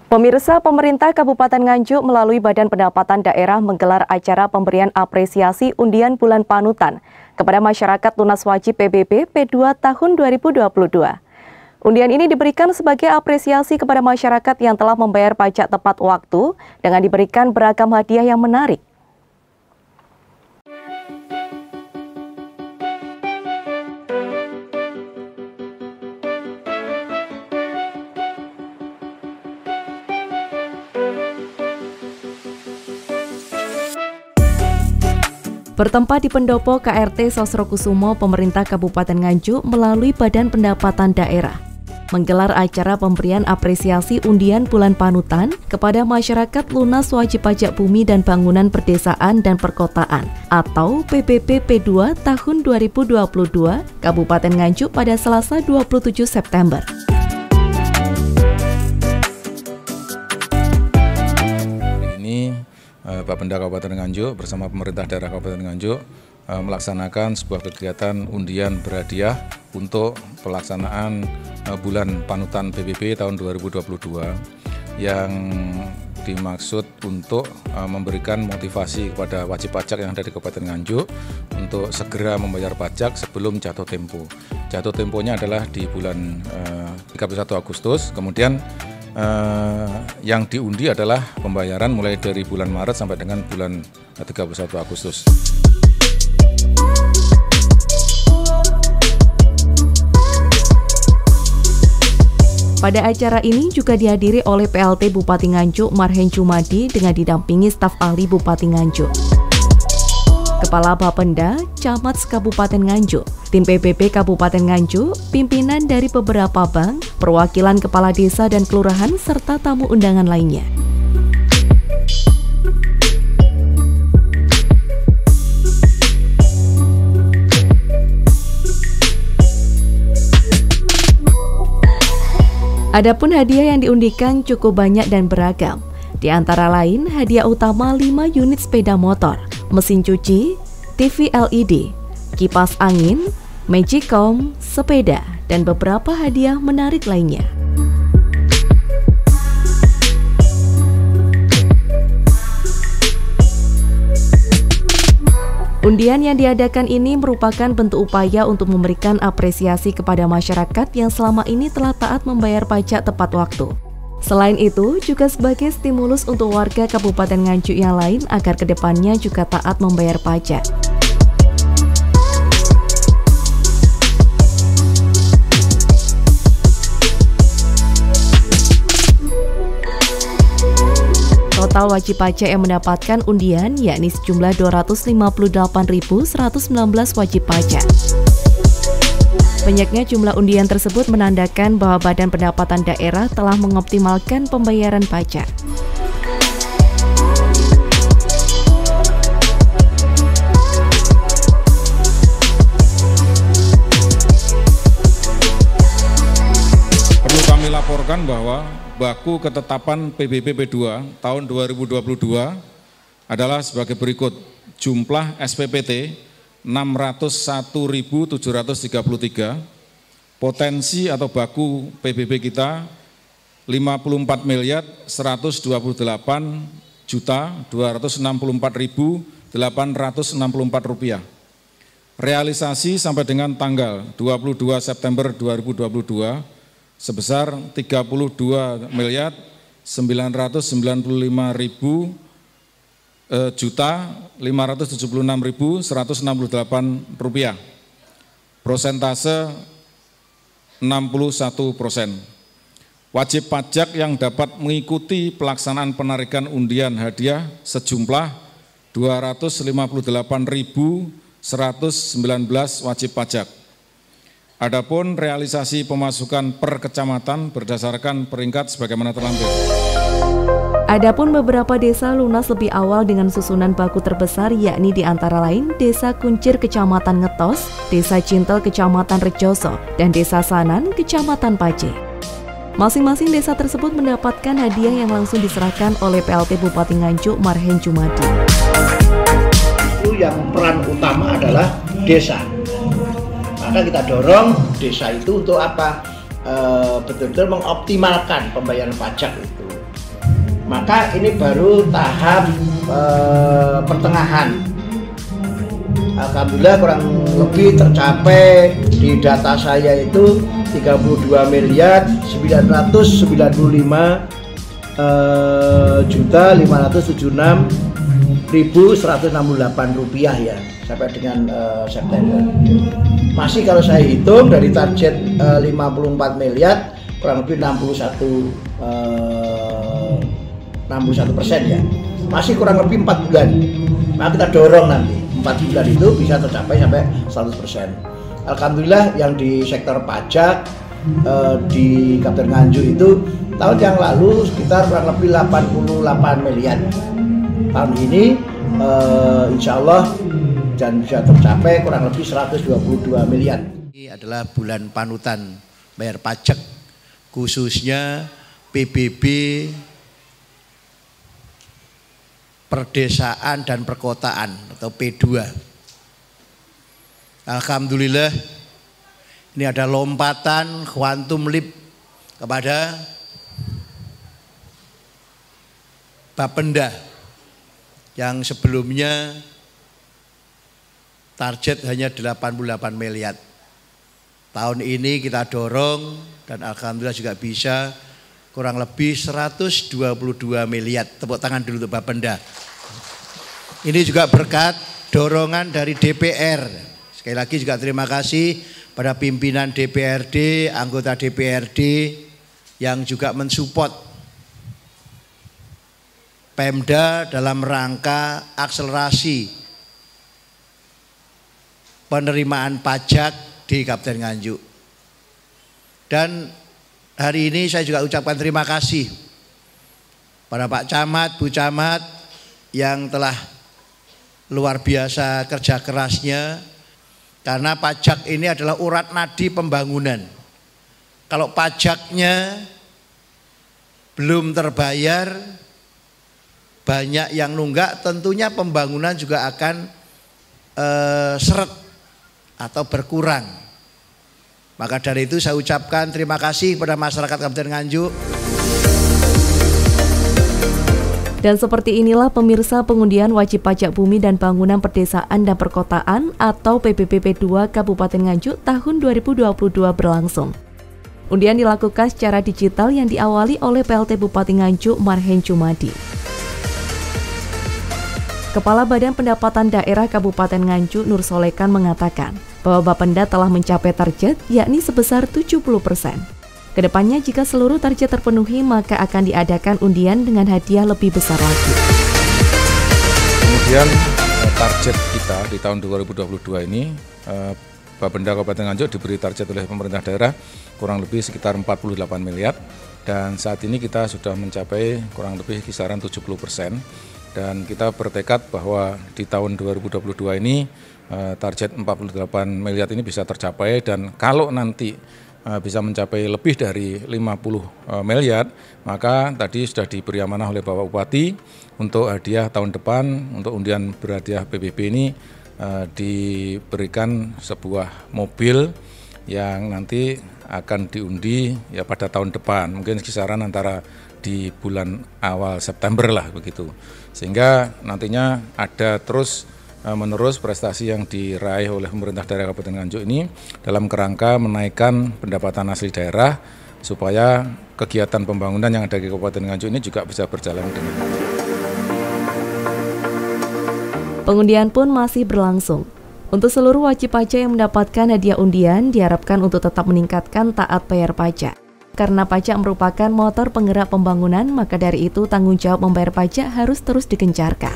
Pemirsa, pemerintah Kabupaten Nganjuk melalui Badan Pendapatan Daerah menggelar acara pemberian apresiasi undian bulan panutan kepada masyarakat lunas wajib PBB P2 tahun 2022. Undian ini diberikan sebagai apresiasi kepada masyarakat yang telah membayar pajak tepat waktu dengan diberikan beragam hadiah yang menarik. Bertempat di pendopo KRT Sosrokusumo, pemerintah Kabupaten Nganjuk melalui Badan Pendapatan Daerah menggelar acara pemberian apresiasi undian bulan panutan kepada masyarakat lunas wajib pajak bumi dan bangunan perdesaan dan perkotaan atau PBB P2 tahun 2022 Kabupaten Nganjuk pada Selasa 27 September. Bapenda Kabupaten Nganjuk bersama pemerintah daerah Kabupaten Nganjuk melaksanakan sebuah kegiatan undian berhadiah untuk pelaksanaan bulan panutan PBB tahun 2022 yang dimaksud untuk memberikan motivasi kepada wajib pajak yang ada di Kabupaten Nganjuk untuk segera membayar pajak sebelum jatuh tempo. Jatuh temponya adalah di bulan 31 Agustus, kemudian yang diundi adalah pembayaran mulai dari bulan Maret sampai dengan bulan 31 Agustus. Pada acara ini juga dihadiri oleh PLT Bupati Nganjuk Marhen Jumadi dengan didampingi staf ahli Bupati Nganjuk, Kepala Bapenda, Camat Kabupaten Nganjuk, tim PBB Kabupaten Nganjuk, pimpinan dari beberapa bank, perwakilan kepala desa dan kelurahan, serta tamu undangan lainnya. Adapun hadiah yang diundikan cukup banyak dan beragam. Di antara lain, hadiah utama 5 unit sepeda motor, mesin cuci, TV LED, kipas angin, Magicom, sepeda, dan beberapa hadiah menarik lainnya. Undian yang diadakan ini merupakan bentuk upaya untuk memberikan apresiasi kepada masyarakat yang selama ini telah taat membayar pajak tepat waktu. Selain itu, juga sebagai stimulus untuk warga Kabupaten Nganjuk yang lain agar kedepannya juga taat membayar pajak. Total wajib pajak yang mendapatkan undian yakni sejumlah 258.119 wajib pajak. Banyaknya jumlah undian tersebut menandakan bahwa Badan Pendapatan Daerah telah mengoptimalkan pembayaran pajak. Perlu kami laporkan bahwa baku ketetapan PBB P2 tahun 2022 adalah sebagai berikut. Jumlah SPPT 601.733, potensi atau baku PBB kita 54.128.264.864 rupiah. Realisasi sampai dengan tanggal 22 September 2022 sebesar 32.576.168 rupiah. Persentase 61%. Wajib pajak yang dapat mengikuti pelaksanaan penarikan undian hadiah sejumlah 258.119 wajib pajak. Adapun realisasi pemasukan per kecamatan berdasarkan peringkat sebagaimana terlampir. Adapun beberapa desa lunas lebih awal dengan susunan baku terbesar yakni di antara lain Desa Kuncir Kecamatan Ngetos, Desa Cintel Kecamatan Rejoso, dan Desa Sanan Kecamatan Pace. Masing-masing desa tersebut mendapatkan hadiah yang langsung diserahkan oleh PLT Bupati Nganjuk Marhen Jumadi. Itu yang peran utama adalah desa. Maka kita dorong desa itu untuk apa? Betul-betul mengoptimalkan pembayaran pajak itu. Maka ini baru tahap pertengahan. Alhamdulillah kurang lebih tercapai di data saya itu 32.576.168 rupiah ya sampai dengan September. Masih kalau saya hitung dari target 54 miliar kurang lebih 61% ya. Masih kurang lebih 4 bulan. Nah kita dorong nanti 4 bulan itu bisa tercapai sampai 100%. Alhamdulillah yang di sektor pajak di Kabupaten Nganjuk itu tahun yang lalu sekitar kurang lebih 88 miliar. Tahun ini insya Allah dan bisa tercapai kurang lebih 122 miliar. Ini adalah bulan panutan bayar pajak, khususnya PBB, Perdesaan dan Perkotaan atau P2. Alhamdulillah ini ada lompatan quantum leap kepada Bapenda yang sebelumnya target hanya 88 miliar. Tahun ini kita dorong dan alhamdulillah juga bisa kurang lebih 122 miliar. Tepuk tangan dulu untuk Bapenda. Ini juga berkat dorongan dari DPR. Sekali lagi juga terima kasih pada pimpinan DPRD, anggota DPRD yang juga mensupport Pemda dalam rangka akselerasi penerimaan pajak di Kabupaten Nganjuk. Dan hari ini saya juga ucapkan terima kasih pada Pak Camat, Bu Camat yang telah luar biasa kerja kerasnya, karena pajak ini adalah urat nadi pembangunan. Kalau pajaknya belum terbayar, banyak yang nunggak, tentunya pembangunan juga akan seret atau berkurang. Maka dari itu saya ucapkan terima kasih kepada masyarakat Kabupaten Nganjuk. Dan seperti inilah pemirsa pengundian wajib pajak bumi dan bangunan pedesaan dan perkotaan atau PBBP 2 Kabupaten Nganjuk tahun 2022 berlangsung. Undian dilakukan secara digital yang diawali oleh PLT Bupati Nganjuk Marhen Jumadi. Kepala Badan Pendapatan Daerah Kabupaten Nganjuk Nur Solekan mengatakan bahwa Bapenda telah mencapai target yakni sebesar 70%. Kedepannya jika seluruh target terpenuhi maka akan diadakan undian dengan hadiah lebih besar lagi. Kemudian target kita di tahun 2022 ini Bapenda Kabupaten Nganjuk diberi target oleh pemerintah daerah kurang lebih sekitar 48 miliar dan saat ini kita sudah mencapai kurang lebih kisaran 70%. Dan kita bertekad bahwa di tahun 2022 ini target 48 miliar ini bisa tercapai, dan kalau nanti bisa mencapai lebih dari 50 miliar, maka tadi sudah diberi amanah oleh Bapak Bupati untuk hadiah tahun depan, untuk undian berhadiah PBB ini diberikan sebuah mobil yang nanti akan diundi ya pada tahun depan, mungkin kisaran antara di bulan awal September lah begitu. Sehingga nantinya ada terus menerus prestasi yang diraih oleh pemerintah daerah Kabupaten Nganjuk ini dalam kerangka menaikkan pendapatan asli daerah supaya kegiatan pembangunan yang ada di Kabupaten Nganjuk ini juga bisa berjalan dengan baik. Pengundian pun masih berlangsung. Untuk seluruh wajib pajak yang mendapatkan hadiah undian diharapkan untuk tetap meningkatkan taat bayar pajak. Karena pajak merupakan motor penggerak pembangunan, maka dari itu tanggung jawab membayar pajak harus terus digencarkan.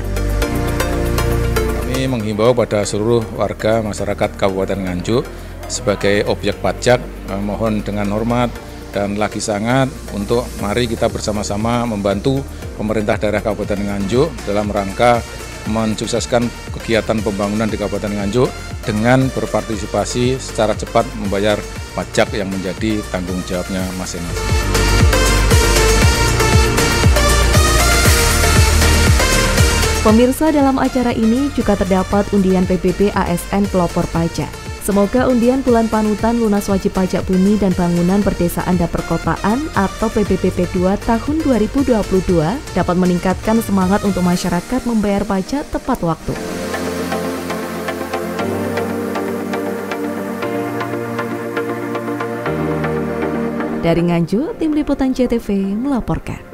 Kami menghimbau pada seluruh warga masyarakat Kabupaten Nganjuk sebagai objek pajak, mohon dengan hormat dan lagi sangat untuk mari kita bersama-sama membantu pemerintah daerah Kabupaten Nganjuk dalam rangka mensukseskan kegiatan pembangunan di Kabupaten Nganjuk dengan berpartisipasi secara cepat membayar pajak yang menjadi tanggung jawabnya masing-masing. Pemirsa, dalam acara ini juga terdapat undian PBB ASN pelopor pajak. Semoga undian bulan panutan lunas wajib pajak bumi dan bangunan perdesaan dan perkotaan atau PBBP 2 tahun 2022 dapat meningkatkan semangat untuk masyarakat membayar pajak tepat waktu. Dari Nganjuk, Tim Liputan JTV melaporkan.